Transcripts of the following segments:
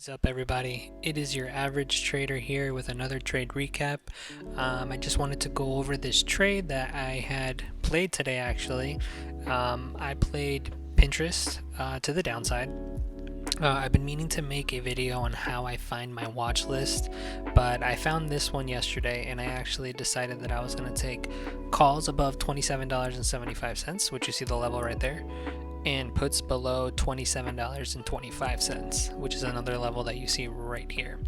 What's up, everybody? It is your average trader here with another trade recap. I just wanted to go over this trade that I had played today actually. I played Pinterest to the downside. I've been meaning to make a video on how I find my watch list, but I found this one yesterday and I actually decided that I was going to take calls above $27.75, which you see the level right there, and puts below $27.25, which is another level that you see right here.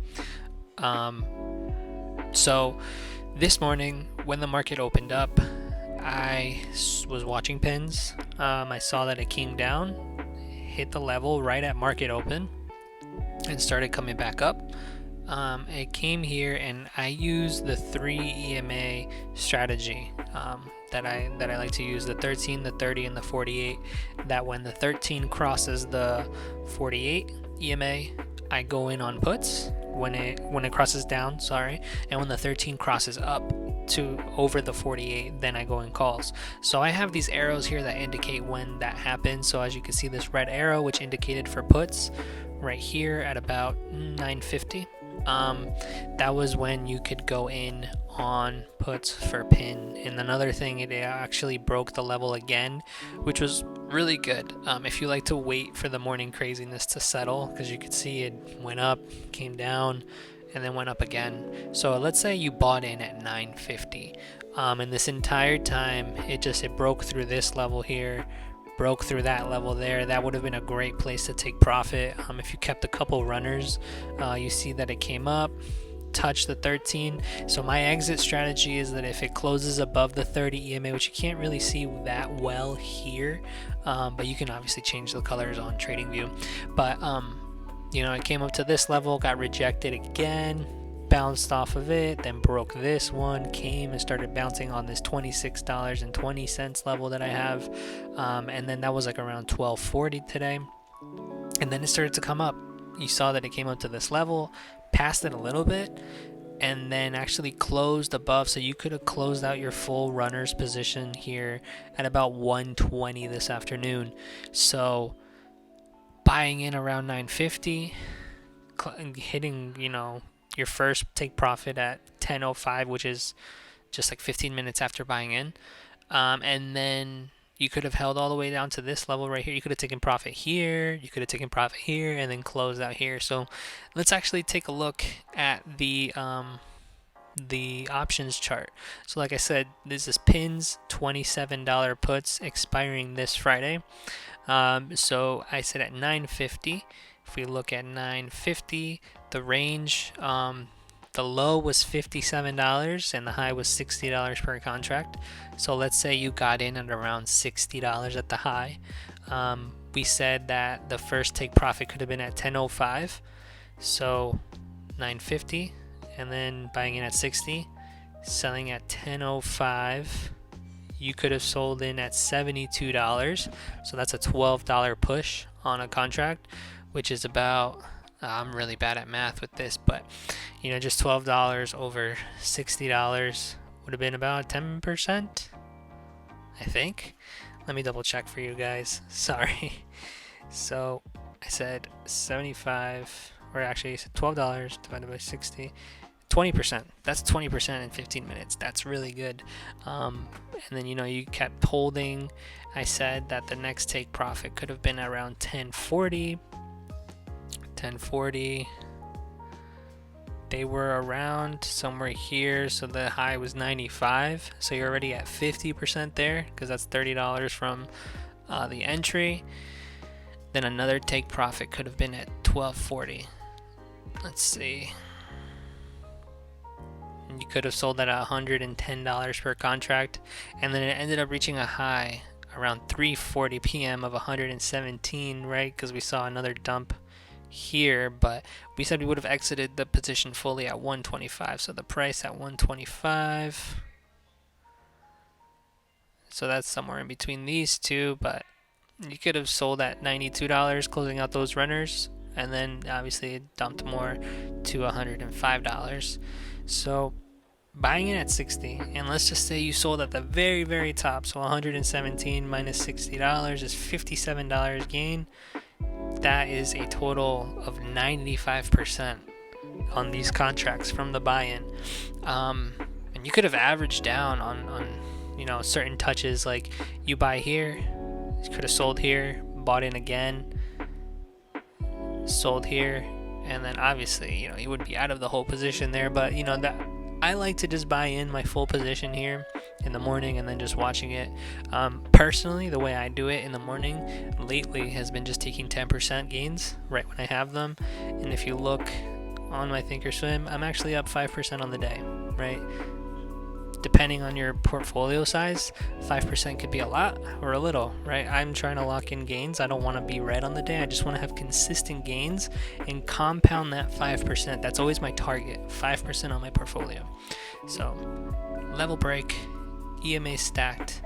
So this morning when the market opened up, I was watching pins. I saw that it came down, hit the level right at market open, and started coming back up. It came here and I used the 3 EMA strategy that I like to use, the 13, the 30, and the 48. That when the 13 crosses the 48 EMA, I go in on puts when it crosses down, and when the 13 crosses up to over the 48, then I go in calls. So I have these arrows here that indicate when that happens. So as you can see, this red arrow, which indicated for puts right here at about 950, that was when you could go in on puts for pin. And another thing, it actually broke the level again, which was really good. If you like to wait for the morning craziness to settle, because you could see it went up, came down, and then went up again. So let's say you bought in at 950, and this entire time it broke through this level here, broke through that level there. That would have been a great place to take profit. If you kept a couple runners, you see that it came up, touched the 13. So my exit strategy is that if it closes above the 30 EMA, which you can't really see that well here, but you can obviously change the colors on TradingView, but it came up to this level, got rejected again, bounced off of it, then broke this one, came and started bouncing on this $26.20 level that I have, and then that was like around 1240 today, and then it started to come up. You saw that it came up to this level, passed it a little bit, and then actually closed above. So you could have closed out your full runner's position here at about 120 this afternoon. So buying in around 950, hitting your first take profit at 10:05, which is just like 15 minutes after buying in, and then you could have held all the way down to this level right here. You could have taken profit here, you could have taken profit here, and then closed out here. So let's actually take a look at the options chart. So like I said, this is pins, $27 puts expiring this Friday. So I said at 950. If we look at 950, the range, the low was $57 and the high was $60 per contract. So let's say you got in at around $60 at the high. We said that the first take profit could have been at 10:05. So 950, and then buying in at 60, selling at 10:05. You could have sold in at $72. So that's a $12 push on a contract, which is about, I'm really bad at math with this, but just $12 over $60 would have been about 10%, I think. Let me double check for you guys. Sorry. So I said 75, or actually I said $12 divided by 60. 20%. That's 20% in 15 minutes. That's really good. And then you kept holding. I said that the next take profit could have been around 1040. They were around somewhere here, so the high was 95. So you're already at 50% there, because that's $30 from the entry. Then another take profit could have been at 1240. Let's see. You could have sold that at $110 per contract, and then it ended up reaching a high around 3:40 p.m. of 117, right? Because we saw another dump here, but we said we would have exited the position fully at 125. So the price at 125. So that's somewhere in between these two, but you could have sold at $92, closing out those runners, and then obviously it dumped more to $105. So buying in at 60, and let's just say you sold at the very, very top, so 117 minus $60 is $57 gain. that is a total of 95% on these contracts from the buy-in. And you could have averaged down on certain touches, like you buy here, you could have sold here, bought in again, sold here, and then obviously you would be out of the whole position there. But that I like to just buy in my full position here in the morning and then just watching it. Personally, the way I do it in the morning lately has been just taking 10% gains right when I have them. And if you look on my Thinkorswim, I'm actually up 5% on the day, right? Depending on your portfolio size, 5% could be a lot or a little, right? I'm trying to lock in gains. I don't want to be red on the day. I just want to have consistent gains and compound that 5%. That's always my target, 5% on my portfolio. So level break, EMA stacked,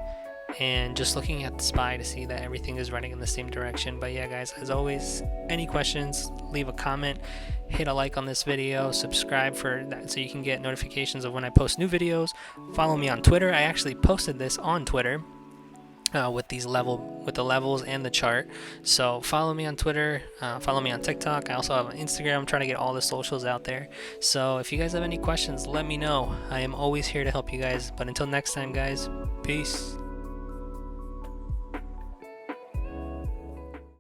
and just looking at the SPY to see that everything is running in the same direction. But yeah, guys, as always, any questions, leave a comment, hit a like on this video, subscribe for that so you can get notifications of when I post new videos. Follow me on Twitter. I actually posted this on Twitter with the levels and the chart. So follow me on Twitter, follow me on TikTok. I also have an Instagram. I'm trying to get all the socials out there. So if you guys have any questions, let me know. I am always here to help you guys. But until next time, guys, peace.